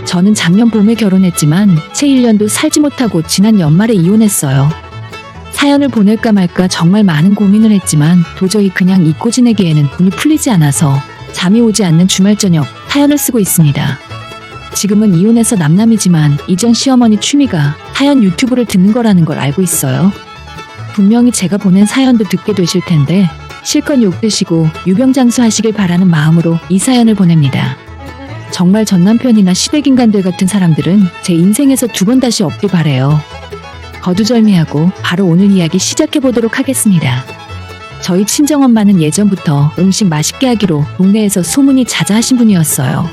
저는 작년 봄에 결혼했지만 채 1년도 살지 못하고 지난 연말에 이혼했어요. 사연을 보낼까 말까 정말 많은 고민을 했지만 도저히 그냥 잊고 지내기에는 눈이 풀리지 않아서 잠이 오지 않는 주말 저녁 사연을 쓰고 있습니다. 지금은 이혼해서 남남이지만 이전 시어머니 취미가 사연 유튜브를 듣는 거라는 걸 알고 있어요. 분명히 제가 보낸 사연도 듣게 되실 텐데 실컷 욕 드시고 유병장수 하시길 바라는 마음으로 이 사연을 보냅니다. 정말 전 남편이나 시댁인간들 같은 사람들은 제 인생에서 두 번 다시 없길 바래요. 거두절미하고 바로 오늘 이야기 시작해보도록 하겠습니다. 저희 친정엄마는 예전부터 음식 맛있게 하기로 동네에서 소문이 자자하신 분이었어요.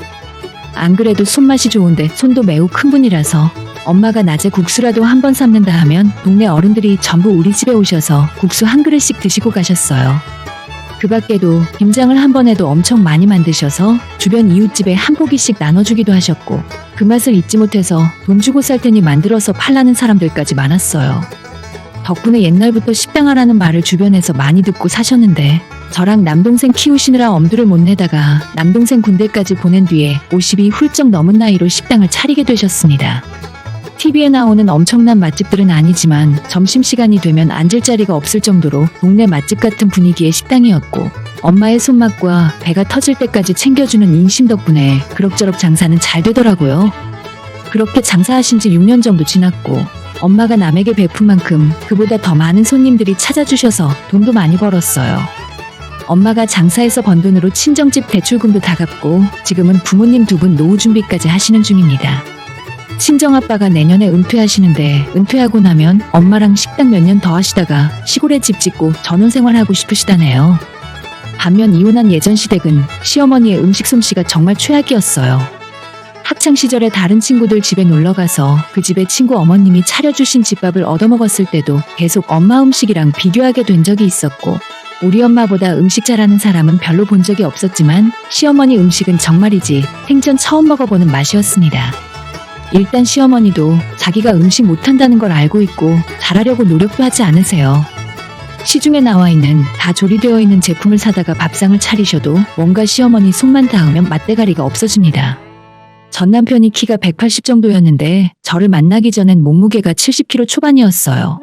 안 그래도 손맛이 좋은데 손도 매우 큰 분이라서 엄마가 낮에 국수라도 한 번 삶는다 하면 동네 어른들이 전부 우리 집에 오셔서 국수 한 그릇씩 드시고 가셨어요. 그 밖에도 김장을 한 번에도 엄청 많이 만드셔서 주변 이웃집에 한 포기씩 나눠주기도 하셨고 그 맛을 잊지 못해서 돈 주고 살 테니 만들어서 팔라는 사람들까지 많았어요. 덕분에 옛날부터 식당 하라는 말을 주변에서 많이 듣고 사셨는데 저랑 남동생 키우시느라 엄두를 못 내다가 남동생 군대까지 보낸 뒤에 50이 훌쩍 넘은 나이로 식당을 차리게 되셨습니다. TV에 나오는 엄청난 맛집들은 아니지만 점심시간이 되면 앉을 자리가 없을 정도로 동네 맛집 같은 분위기의 식당이었고 엄마의 손맛과 배가 터질 때까지 챙겨주는 인심 덕분에 그럭저럭 장사는 잘 되더라고요. 그렇게 장사하신 지 6년 정도 지났고 엄마가 남에게 베푼 만큼 그보다 더 많은 손님들이 찾아주셔서 돈도 많이 벌었어요. 엄마가 장사해서 번 돈으로 친정집 대출금도 다 갚고 지금은 부모님 두 분 노후 준비까지 하시는 중입니다. 친정아빠가 내년에 은퇴하시는데 은퇴하고 나면 엄마랑 식당 몇 년 더 하시다가 시골에 집 짓고 전원생활하고 싶으시다네요. 반면 이혼한 예전 시댁은 시어머니의 음식 솜씨가 정말 최악이었어요. 학창시절에 다른 친구들 집에 놀러가서 그 집의 친구 어머님이 차려주신 집밥을 얻어먹었을 때도 계속 엄마 음식이랑 비교하게 된 적이 있었고 우리 엄마보다 음식 잘하는 사람은 별로 본 적이 없었지만 시어머니 음식은 정말이지 생전 처음 먹어보는 맛이었습니다. 일단 시어머니도 자기가 음식 못한다는 걸 알고 있고 잘하려고 노력도 하지 않으세요. 시중에 나와 있는 다 조리되어 있는 제품을 사다가 밥상을 차리셔도 뭔가 시어머니 손만 닿으면 맛대가리가 없어집니다. 전 남편이 키가 180 정도였는데 저를 만나기 전엔 몸무게가 70kg 초반이었어요.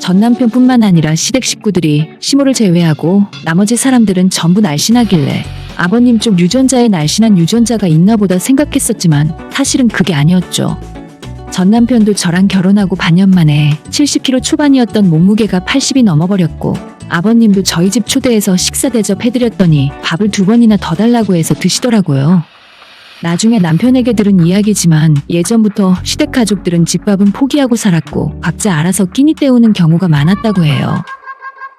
전 남편뿐만 아니라 시댁 식구들이 시모를 제외하고 나머지 사람들은 전부 날씬하길래 아버님 쪽 유전자에 날씬한 유전자가 있나 보다 생각했었지만 사실은 그게 아니었죠. 전 남편도 저랑 결혼하고 반년 만에 70kg 초반이었던 몸무게가 80이 넘어버렸고 아버님도 저희 집 초대해서 식사 대접해드렸더니 밥을 2번이나 더 달라고 해서 드시더라고요. 나중에 남편에게 들은 이야기지만 예전부터 시댁 가족들은 집밥은 포기하고 살았고 각자 알아서 끼니 때우는 경우가 많았다고 해요.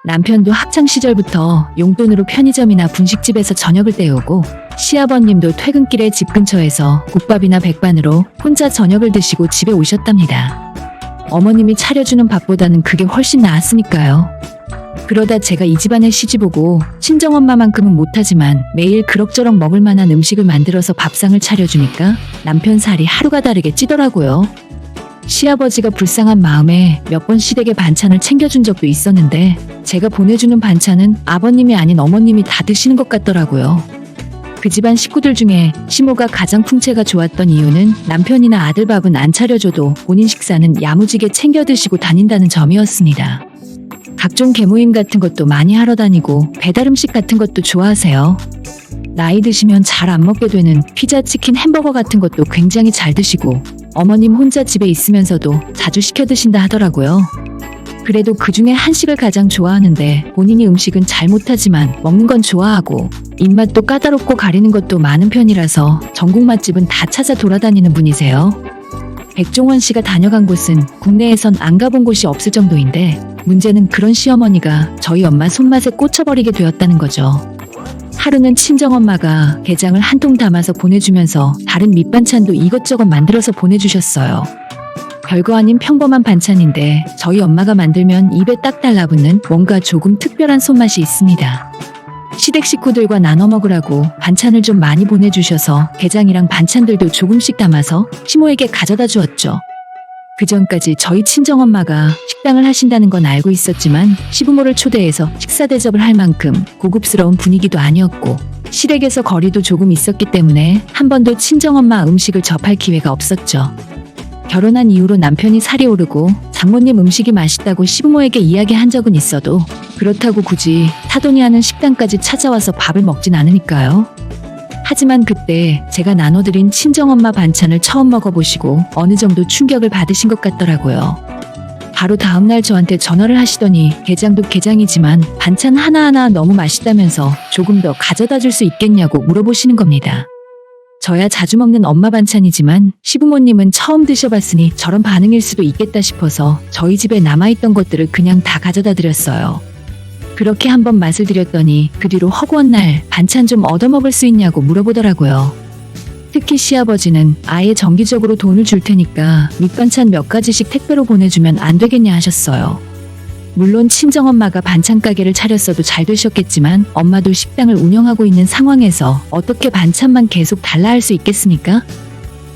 남편도 학창시절부터 용돈으로 편의점이나 분식집에서 저녁을 때우고 시아버님도 퇴근길에 집 근처에서 국밥이나 백반으로 혼자 저녁을 드시고 집에 오셨답니다. 어머님이 차려주는 밥보다는 그게 훨씬 나았으니까요. 그러다 제가 이 집안에 시집오고 친정엄마만큼은 못하지만 매일 그럭저럭 먹을 만한 음식을 만들어서 밥상을 차려주니까 남편 살이 하루가 다르게 찌더라고요. 시아버지가 불쌍한 마음에 몇 번 시댁에 반찬을 챙겨준 적도 있었는데 제가 보내주는 반찬은 아버님이 아닌 어머님이 다 드시는 것 같더라고요. 그 집안 식구들 중에 시모가 가장 풍채가 좋았던 이유는 남편이나 아들 밥은 안 차려줘도 본인 식사는 야무지게 챙겨 드시고 다닌다는 점이었습니다. 각종 개모임 같은 것도 많이 하러 다니고 배달음식 같은 것도 좋아하세요. 나이 드시면 잘 안 먹게 되는 피자, 치킨, 햄버거 같은 것도 굉장히 잘 드시고 어머님 혼자 집에 있으면서도 자주 시켜 드신다 하더라고요. 그래도 그중에 한식을 가장 좋아하는데 본인이 음식은 잘 못하지만 먹는 건 좋아하고 입맛도 까다롭고 가리는 것도 많은 편이라서 전국 맛집은 다 찾아 돌아다니는 분이세요. 백종원 씨가 다녀간 곳은 국내에선 안 가본 곳이 없을 정도인데 문제는 그런 시어머니가 저희 엄마 손맛에 꽂혀버리게 되었다는 거죠. 하루는 친정엄마가 게장을 한 통 담아서 보내주면서 다른 밑반찬도 이것저것 만들어서 보내주셨어요. 별거 아닌 평범한 반찬인데 저희 엄마가 만들면 입에 딱 달라붙는 뭔가 조금 특별한 손맛이 있습니다. 시댁 식구들과 나눠 먹으라고 반찬을 좀 많이 보내주셔서 게장이랑 반찬들도 조금씩 담아서 시모에게 가져다 주었죠. 그전까지 저희 친정엄마가 식당을 하신다는 건 알고 있었지만 시부모를 초대해서 식사 대접을 할 만큼 고급스러운 분위기도 아니었고 시댁에서 거리도 조금 있었기 때문에 한 번도 친정엄마 음식을 접할 기회가 없었죠. 결혼한 이후로 남편이 살이 오르고 장모님 음식이 맛있다고 시부모에게 이야기한 적은 있어도 그렇다고 굳이 사돈이 하는 식당까지 찾아와서 밥을 먹진 않으니까요. 하지만 그때 제가 나눠드린 친정엄마 반찬을 처음 먹어보시고 어느 정도 충격을 받으신 것 같더라고요. 바로 다음날 저한테 전화를 하시더니 게장도 게장이지만 반찬 하나하나 너무 맛있다면서 조금 더 가져다 줄 수 있겠냐고 물어보시는 겁니다. 저야 자주 먹는 엄마 반찬이지만 시부모님은 처음 드셔봤으니 저런 반응일 수도 있겠다 싶어서 저희 집에 남아있던 것들을 그냥 다 가져다 드렸어요. 그렇게 한번 맛을 들였더니 그 뒤로 허구한 날 반찬 좀 얻어먹을 수 있냐고 물어보더라고요. 특히 시아버지는 아예 정기적으로 돈을 줄 테니까 밑반찬 몇 가지씩 택배로 보내주면 안 되겠냐 하셨어요. 물론 친정엄마가 반찬 가게를 차렸어도 잘 되셨겠지만 엄마도 식당을 운영하고 있는 상황에서 어떻게 반찬만 계속 달라 할 수 있겠습니까?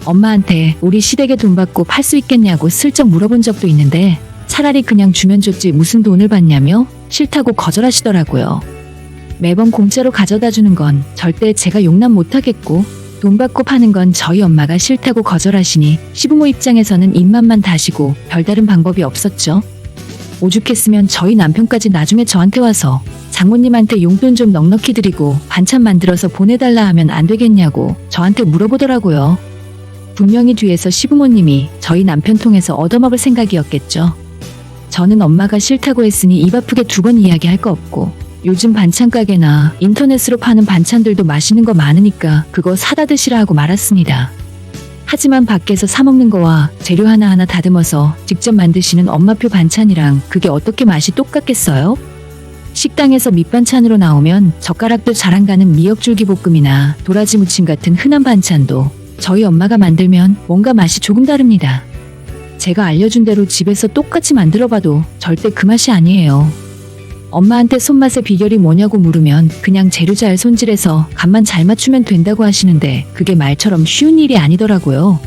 엄마한테 우리 시댁에 돈 받고 팔 수 있겠냐고 슬쩍 물어본 적도 있는데 차라리 그냥 주면 줬지 무슨 돈을 받냐며 싫다고 거절하시더라고요. 매번 공짜로 가져다 주는 건 절대 제가 용납 못하겠고 돈 받고 파는 건 저희 엄마가 싫다고 거절하시니 시부모 입장에서는 입맛만 다시고 별다른 방법이 없었죠. 오죽했으면 저희 남편까지 나중에 저한테 와서 장모님한테 용돈 좀 넉넉히 드리고 반찬 만들어서 보내달라 하면 안 되겠냐고 저한테 물어보더라고요. 분명히 뒤에서 시부모님이 저희 남편 통해서 얻어먹을 생각이었겠죠. 저는 엄마가 싫다고 했으니 입 아프게 두 번 이야기할 거 없고 요즘 반찬 가게나 인터넷으로 파는 반찬들도 맛있는 거 많으니까 그거 사다 드시라 하고 말았습니다. 하지만 밖에서 사 먹는 거와 재료 하나하나 다듬어서 직접 만드시는 엄마표 반찬이랑 그게 어떻게 맛이 똑같겠어요? 식당에서 밑반찬으로 나오면 젓가락도 잘 안 가는 미역줄기 볶음이나 도라지 무침 같은 흔한 반찬도 저희 엄마가 만들면 뭔가 맛이 조금 다릅니다. 제가 알려준 대로 집에서 똑같이 만들어봐도 절대 그 맛이 아니에요. 엄마한테 손맛의 비결이 뭐냐고 물으면 그냥 재료 잘 손질해서 간만 잘 맞추면 된다고 하시는데 그게 말처럼 쉬운 일이 아니더라고요.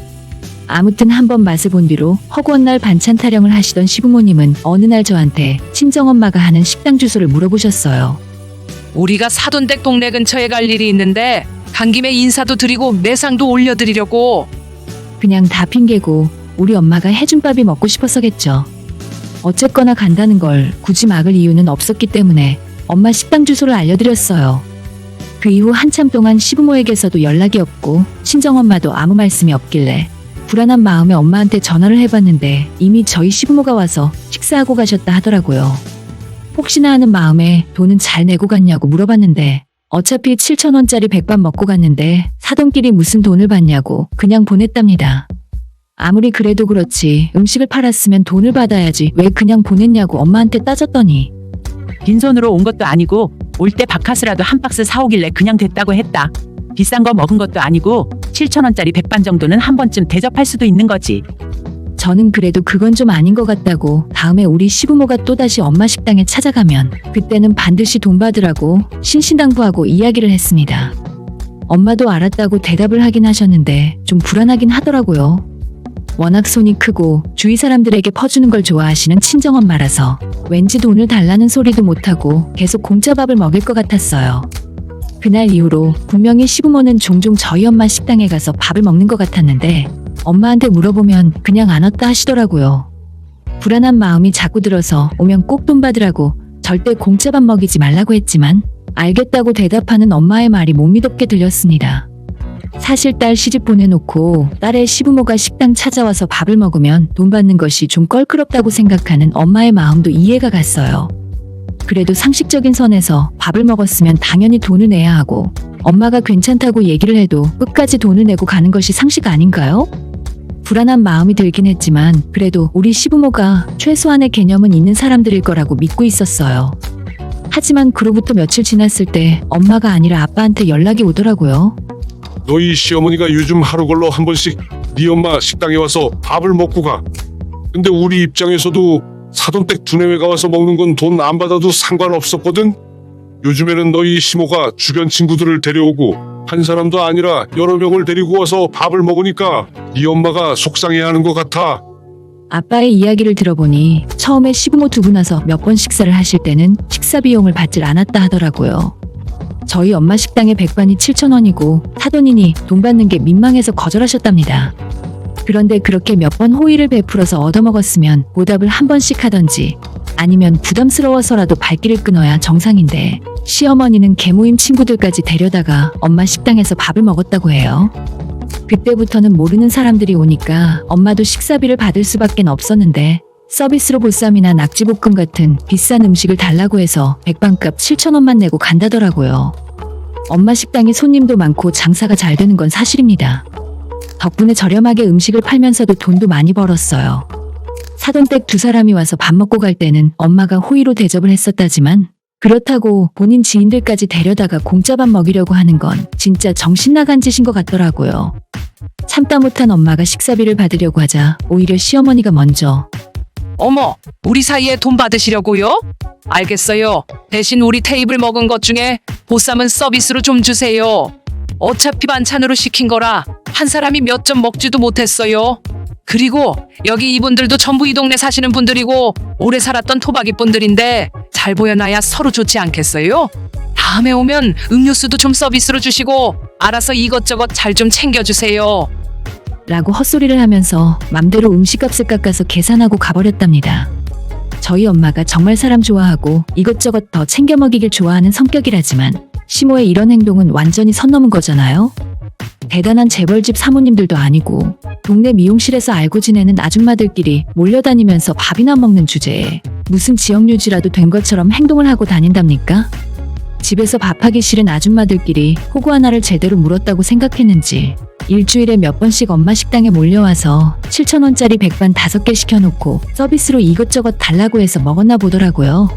아무튼 한번 맛을 본 뒤로 허구한 날 반찬 타령을 하시던 시부모님은 어느 날 저한테 친정엄마가 하는 식당 주소를 물어보셨어요. 우리가 사돈댁 동네 근처에 갈 일이 있는데 간 김에 인사도 드리고 매상도 올려드리려고. 그냥 다 핑계고 우리 엄마가 해준 밥이 먹고 싶어서겠죠. 어쨌거나 간다는 걸 굳이 막을 이유는 없었기 때문에 엄마 식당 주소를 알려드렸어요. 그 이후 한참 동안 시부모에게서도 연락이 없고 친정엄마도 아무 말씀이 없길래 불안한 마음에 엄마한테 전화를 해봤는데 이미 저희 시부모가 와서 식사하고 가셨다 하더라고요. 혹시나 하는 마음에 돈은 잘 내고 갔냐고 물어봤는데 어차피 7,000원짜리 백반 먹고 갔는데 사돈끼리 무슨 돈을 받냐고 그냥 보냈답니다. 아무리 그래도 그렇지 음식을 팔았으면 돈을 받아야지 왜 그냥 보냈냐고 엄마한테 따졌더니 빈손으로 온 것도 아니고 올 때 바카스라도 한 박스 사오길래 그냥 됐다고 했다. 비싼 거 먹은 것도 아니고 7,000원짜리 백반 정도는 한 번쯤 대접할 수도 있는 거지. 저는 그래도 그건 좀 아닌 것 같다고 다음에 우리 시부모가 또다시 엄마 식당에 찾아가면 그때는 반드시 돈 받으라고 신신당부하고 이야기를 했습니다. 엄마도 알았다고 대답을 하긴 하셨는데 좀 불안하긴 하더라고요. 워낙 손이 크고 주위 사람들에게 퍼주는 걸 좋아하시는 친정엄마라서 왠지 돈을 달라는 소리도 못하고 계속 공짜 밥을 먹일 것 같았어요. 그날 이후로 분명히 시부모는 종종 저희 엄마 식당에 가서 밥을 먹는 것 같았는데 엄마한테 물어보면 그냥 안 왔다 하시더라고요. 불안한 마음이 자꾸 들어서 오면 꼭 돈 받으라고 절대 공짜 밥 먹이지 말라고 했지만 알겠다고 대답하는 엄마의 말이 못 믿었게 들렸습니다. 사실 딸 시집 보내놓고 딸의 시부모가 식당 찾아와서 밥을 먹으면 돈 받는 것이 좀 껄끄럽다고 생각하는 엄마의 마음도 이해가 갔어요. 그래도 상식적인 선에서 밥을 먹었으면 당연히 돈을 내야 하고 엄마가 괜찮다고 얘기를 해도 끝까지 돈을 내고 가는 것이 상식 아닌가요? 불안한 마음이 들긴 했지만 그래도 우리 시부모가 최소한의 개념은 있는 사람들일 거라고 믿고 있었어요. 하지만 그로부터 며칠 지났을 때 엄마가 아니라 아빠한테 연락이 오더라고요. 너희 시어머니가 요즘 하루 걸러 한 번씩 네 엄마 식당에 와서 밥을 먹고 가. 근데 우리 입장에서도 사돈댁 두뇌회가 와서 먹는 건 돈 안 받아도 상관없었거든. 요즘에는 너희 시모가 주변 친구들을 데려오고 한 사람도 아니라 여러 명을 데리고 와서 밥을 먹으니까 네 엄마가 속상해하는 것 같아. 아빠의 이야기를 들어보니 처음에 시부모 두 분 와서 몇 번 식사를 하실 때는 식사 비용을 받질 않았다 하더라고요. 저희 엄마 식당의 백반이 7,000원이고 사돈이니 돈 받는 게 민망해서 거절하셨답니다. 그런데 그렇게 몇 번 호의를 베풀어서 얻어먹었으면 보답을 한 번씩 하던지 아니면 부담스러워서라도 발길을 끊어야 정상인데 시어머니는 개모임 친구들까지 데려다가 엄마 식당에서 밥을 먹었다고 해요. 그때부터는 모르는 사람들이 오니까 엄마도 식사비를 받을 수밖에 없었는데 서비스로 보쌈이나 낙지볶음 같은 비싼 음식을 달라고 해서 백반값 7,000원만 내고 간다더라고요. 엄마 식당에 손님도 많고 장사가 잘 되는 건 사실입니다. 덕분에 저렴하게 음식을 팔면서도 돈도 많이 벌었어요. 사돈댁 두 사람이 와서 밥 먹고 갈 때는 엄마가 호의로 대접을 했었다지만 그렇다고 본인 지인들까지 데려다가 공짜밥 먹이려고 하는 건 진짜 정신 나간 짓인 것 같더라고요. 참다 못한 엄마가 식사비를 받으려고 하자 오히려 시어머니가 먼저 어머, 우리 사이에 돈 받으시려고요? 알겠어요. 대신 우리 테이블 먹은 것 중에 보쌈은 서비스로 좀 주세요. 어차피 반찬으로 시킨 거라 한 사람이 몇 점 먹지도 못했어요. 그리고 여기 이분들도 전부 이 동네 사시는 분들이고 오래 살았던 토박이 분들인데 잘 보여놔야 서로 좋지 않겠어요? 다음에 오면 음료수도 좀 서비스로 주시고 알아서 이것저것 잘 좀 챙겨주세요. 라고 헛소리를 하면서 맘대로 음식값을 깎아서 계산하고 가버렸답니다. 저희 엄마가 정말 사람 좋아하고 이것저것 더 챙겨 먹이길 좋아하는 성격이라지만 시모의 이런 행동은 완전히 선 넘은 거잖아요. 대단한 재벌집 사모님들도 아니고 동네 미용실에서 알고 지내는 아줌마들끼리 몰려다니면서 밥이나 먹는 주제에 무슨 지역유지라도 된 것처럼 행동을 하고 다닌답니까? 집에서 밥하기 싫은 아줌마들끼리 호구 하나를 제대로 물었다고 생각했는지 일주일에 몇 번씩 엄마 식당에 몰려와서 7,000원짜리 백반 5개 시켜놓고 서비스로 이것저것 달라고 해서 먹었나 보더라고요.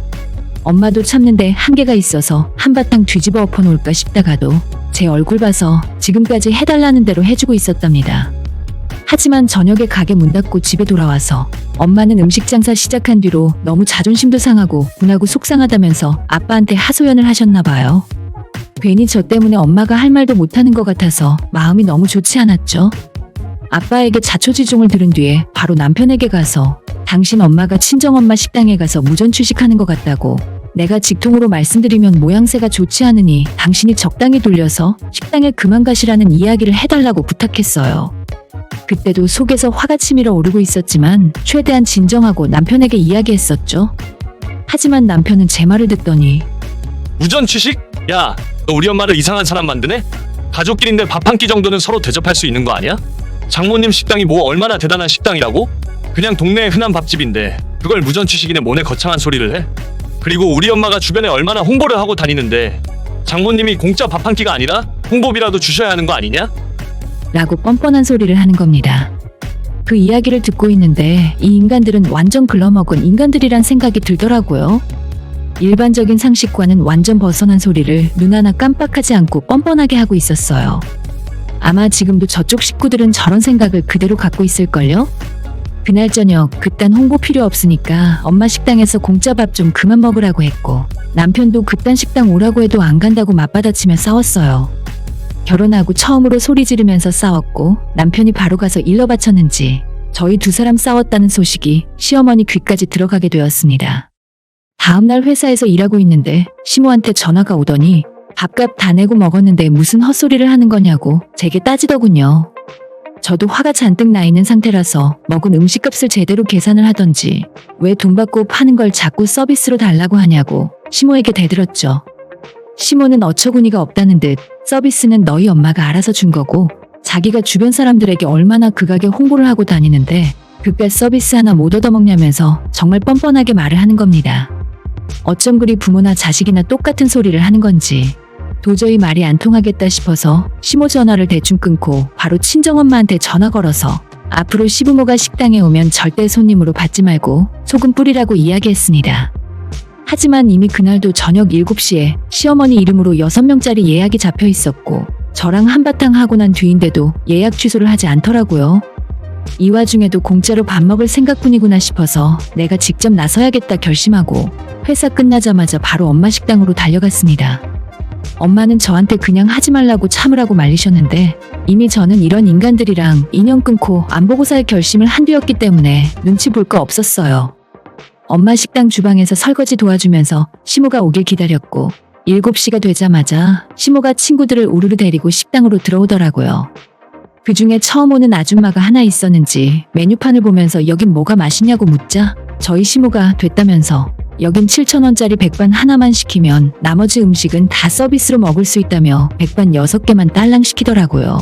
엄마도 참는데 한계가 있어서 한바탕 뒤집어 엎어놓을까 싶다가도 제 얼굴 봐서 지금까지 해달라는 대로 해주고 있었답니다. 하지만 저녁에 가게 문 닫고 집에 돌아와서 엄마는 음식 장사 시작한 뒤로 너무 자존심도 상하고 분하고 속상하다면서 아빠한테 하소연을 하셨나 봐요. 괜히 저 때문에 엄마가 할 말도 못하는 것 같아서 마음이 너무 좋지 않았죠. 아빠에게 자초지종을 들은 뒤에 바로 남편에게 가서 당신 엄마가 친정엄마 식당에 가서 무전 취식하는 것 같다고 내가 직통으로 말씀드리면 모양새가 좋지 않으니 당신이 적당히 돌려서 식당에 그만 가시라는 이야기를 해달라고 부탁했어요. 그때도 속에서 화가 치밀어 오르고 있었지만 최대한 진정하고 남편에게 이야기했었죠. 하지만 남편은 제 말을 듣더니 무전 취식? 야, 너 우리 엄마를 이상한 사람 만드네? 가족끼리인데 밥 한 끼 정도는 서로 대접할 수 있는 거 아니야? 장모님 식당이 뭐 얼마나 대단한 식당이라고? 그냥 동네의 흔한 밥집인데 그걸 무전 취식이네 뭐네 거창한 소리를 해? 그리고 우리 엄마가 주변에 얼마나 홍보를 하고 다니는데 장모님이 공짜 밥 한 끼가 아니라 홍보비라도 주셔야 하는 거 아니냐? 라고 뻔뻔한 소리를 하는 겁니다. 그 이야기를 듣고 있는데 이 인간들은 완전 글러먹은 인간들이란 생각이 들더라고요. 일반적인 상식과는 완전 벗어난 소리를 눈 하나 깜빡하지 않고 뻔뻔하게 하고 있었어요. 아마 지금도 저쪽 식구들은 저런 생각을 그대로 갖고 있을걸요? 그날 저녁 그딴 홍보 필요 없으니까 엄마 식당에서 공짜 밥 좀 그만 먹으라고 했고 남편도 그딴 식당 오라고 해도 안 간다고 맞받아치며 싸웠어요. 결혼하고 처음으로 소리 지르면서 싸웠고 남편이 바로 가서 일러 바쳤는지 저희 두 사람 싸웠다는 소식이 시어머니 귀까지 들어가게 되었습니다. 다음날 회사에서 일하고 있는데 시모한테 전화가 오더니 밥값 다 내고 먹었는데 무슨 헛소리를 하는 거냐고 제게 따지더군요. 저도 화가 잔뜩 나 있는 상태라서 먹은 음식값을 제대로 계산을 하던지 왜 돈 받고 파는 걸 자꾸 서비스로 달라고 하냐고 시모에게 대들었죠. 시모는 어처구니가 없다는 듯 서비스는 너희 엄마가 알아서 준 거고 자기가 주변 사람들에게 얼마나 그 가게 홍보를 하고 다니는데 그깟 서비스 하나 못 얻어먹냐면서 정말 뻔뻔하게 말을 하는 겁니다. 어쩜 그리 부모나 자식이나 똑같은 소리를 하는 건지 도저히 말이 안 통하겠다 싶어서 시모 전화를 대충 끊고 바로 친정엄마한테 전화 걸어서 앞으로 시부모가 식당에 오면 절대 손님으로 받지 말고 소금 뿌리라고 이야기했습니다. 하지만 이미 그날도 저녁 7시에 시어머니 이름으로 6명짜리 예약이 잡혀 있었고 저랑 한바탕 하고 난 뒤인데도 예약 취소를 하지 않더라고요. 이 와중에도 공짜로 밥 먹을 생각뿐이구나 싶어서 내가 직접 나서야겠다 결심하고 회사 끝나자마자 바로 엄마 식당으로 달려갔습니다. 엄마는 저한테 그냥 하지 말라고 참으라고 말리셨는데 이미 저는 이런 인간들이랑 인연 끊고 안 보고 살 결심을 한 뒤였기 때문에 눈치 볼 거 없었어요. 엄마 식당 주방에서 설거지 도와주면서 시모가 오길 기다렸고 7시가 되자마자 시모가 친구들을 우르르 데리고 식당으로 들어오더라고요. 그중에 처음 오는 아줌마가 하나 있었는지 메뉴판을 보면서 여긴 뭐가 맛있냐고 묻자 저희 시모가 됐다면서 여긴 7,000원짜리 백반 하나만 시키면 나머지 음식은 다 서비스로 먹을 수 있다며 백반 6개만 딸랑 시키더라고요.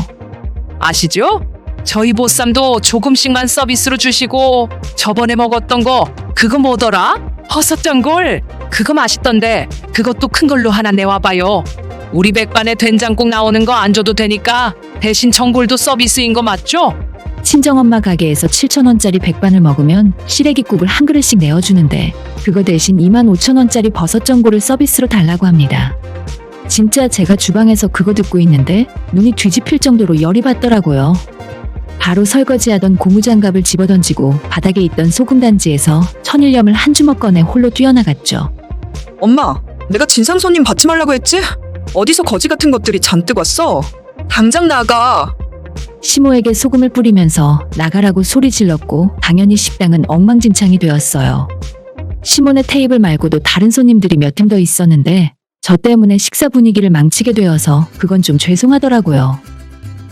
아시죠? 저희 보쌈도 조금씩만 서비스로 주시고 저번에 먹었던 거 그거 뭐더라? 버섯전골 그거 맛있던데 그것도 큰 걸로 하나 내와봐요. 우리 백반에 된장국 나오는 거 안 줘도 되니까 대신 전골도 서비스인 거 맞죠? 친정엄마 가게에서 7,000원짜리 백반을 먹으면 시래기국을 한 그릇씩 내어주는데 그거 대신 25,000원짜리 버섯전골을 서비스로 달라고 합니다. 진짜 제가 주방에서 그거 듣고 있는데 눈이 뒤집힐 정도로 열이 받더라고요. 바로 설거지하던 고무장갑을 집어던지고 바닥에 있던 소금단지에서 천일염을 한 주먹 꺼내 홀로 뛰어나갔죠. 엄마, 내가 진상 손님 받지 말라고 했지? 어디서 거지 같은 것들이 잔뜩 왔어? 당장 나가. 시모에게 소금을 뿌리면서 나가라고 소리 질렀고 당연히 식당은 엉망진창이 되었어요. 시모네 테이블 말고도 다른 손님들이 몇 팀 더 있었는데 저 때문에 식사 분위기를 망치게 되어서 그건 좀 죄송하더라고요.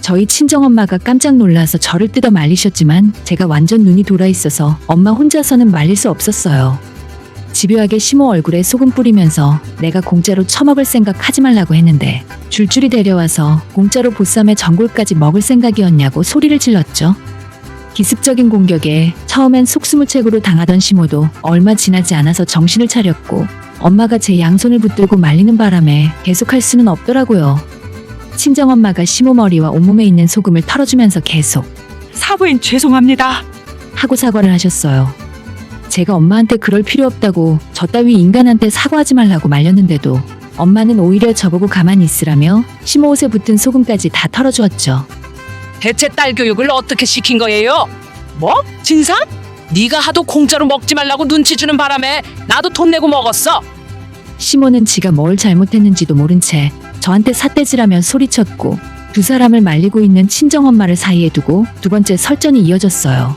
저희 친정엄마가 깜짝 놀라서 저를 뜯어 말리셨지만 제가 완전 눈이 돌아 있어서 엄마 혼자서는 말릴 수 없었어요. 집요하게 시모 얼굴에 소금 뿌리면서 내가 공짜로 처먹을 생각 하지 말라고 했는데 줄줄이 데려와서 공짜로 보쌈에 전골까지 먹을 생각이었냐고 소리를 질렀죠. 기습적인 공격에 처음엔 속수무책으로 당하던 시모도 얼마 지나지 않아서 정신을 차렸고 엄마가 제 양손을 붙들고 말리는 바람에 계속할 수는 없더라고요. 친정엄마가 시모 머리와 온몸에 있는 소금을 털어주면서 계속 사부인 죄송합니다. 하고 사과를 하셨어요. 제가 엄마한테 그럴 필요 없다고 저 따위 인간한테 사과하지 말라고 말렸는데도 엄마는 오히려 저보고 가만히 있으라며 시모 옷에 붙은 소금까지 다 털어주었죠. 대체 딸 교육을 어떻게 시킨 거예요? 뭐? 진상? 네가 하도 공짜로 먹지 말라고 눈치 주는 바람에 나도 돈 내고 먹었어. 시모는 지가 뭘 잘못했는지도 모른 채 저한테 삿대질하며 소리쳤고 두 사람을 말리고 있는 친정엄마를 사이에 두고 두 번째 설전이 이어졌어요.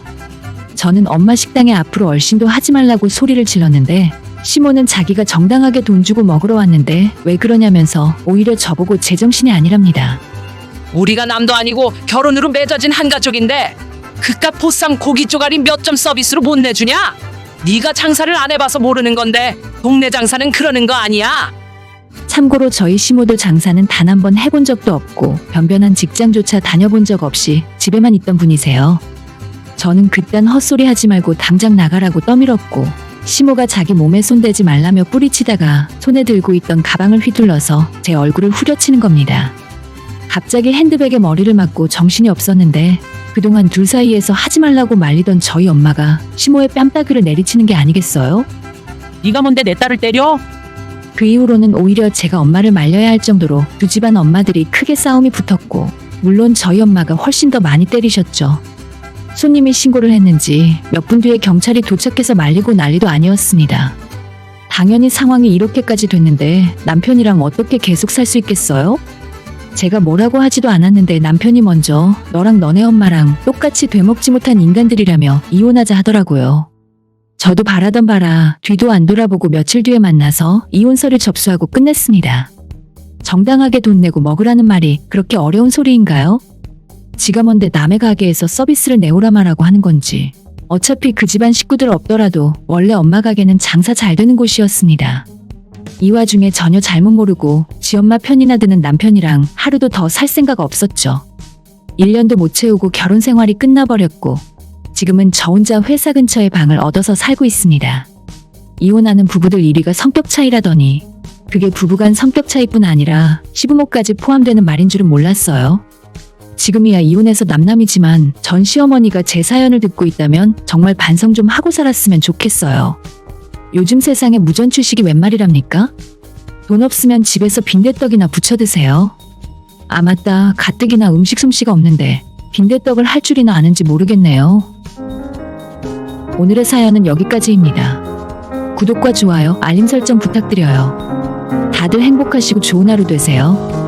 저는 엄마 식당에 앞으로 얼씬도 하지 말라고 소리를 질렀는데 시모는 자기가 정당하게 돈 주고 먹으러 왔는데 왜 그러냐면서 오히려 저보고 제정신이 아니랍니다. 우리가 남도 아니고 결혼으로 맺어진 한 가족인데 그깟 보쌈 고기 쪼가리 몇 점 서비스로 못 내주냐? 네가 장사를 안 해봐서 모르는 건데 동네 장사는 그러는 거 아니야. 참고로 저희 시모도 장사는 단 한 번 해본 적도 없고 변변한 직장조차 다녀본 적 없이 집에만 있던 분이세요. 저는 그딴 헛소리 하지 말고 당장 나가라고 떠밀었고 시모가 자기 몸에 손대지 말라며 뿌리치다가 손에 들고 있던 가방을 휘둘러서 제 얼굴을 후려치는 겁니다. 갑자기 핸드백에 머리를 맞고 정신이 없었는데 그동안 둘 사이에서 하지 말라고 말리던 저희 엄마가 시모의 뺨따귀를 내리치는 게 아니겠어요? 네가 뭔데 내 딸을 때려? 그 이후로는 오히려 제가 엄마를 말려야 할 정도로 두 집안 엄마들이 크게 싸움이 붙었고 물론 저희 엄마가 훨씬 더 많이 때리셨죠. 손님이 신고를 했는지 몇 분 뒤에 경찰이 도착해서 말리고 난리도 아니었습니다. 당연히 상황이 이렇게까지 됐는데 남편이랑 어떻게 계속 살 수 있겠어요? 제가 뭐라고 하지도 않았는데 남편이 먼저 너랑 너네 엄마랑 똑같이 되먹지 못한 인간들이라며 이혼하자 하더라고요. 저도 바라던 바라 뒤도 안 돌아보고 며칠 뒤에 만나서 이혼서를 접수하고 끝냈습니다. 정당하게 돈 내고 먹으라는 말이 그렇게 어려운 소리인가요? 지가 뭔데 남의 가게에서 서비스를 내오라 말하고 하는 건지. 어차피 그 집안 식구들 없더라도 원래 엄마 가게는 장사 잘 되는 곳이었습니다. 이 와중에 전혀 잘못 모르고 지 엄마 편이나 드는 남편이랑 하루도 더 살 생각 없었죠. 1년도 못 채우고 결혼 생활이 끝나버렸고 지금은 저 혼자 회사 근처에 방을 얻어서 살고 있습니다. 이혼하는 부부들 1위가 성격 차이라더니 그게 부부간 성격 차이뿐 아니라 시부모까지 포함되는 말인 줄은 몰랐어요. 지금이야 이혼해서 남남이지만 전 시어머니가 제 사연을 듣고 있다면 정말 반성 좀 하고 살았으면 좋겠어요. 요즘 세상에 무전취식이 웬 말이랍니까? 돈 없으면 집에서 빈대떡이나 부쳐 드세요. 아 맞다, 가뜩이나 음식 솜씨가 없는데 빈대떡을 할 줄이나 아는지 모르겠네요. 오늘의 사연은 여기까지입니다. 구독과 좋아요, 알림 설정 부탁드려요. 다들 행복하시고 좋은 하루 되세요.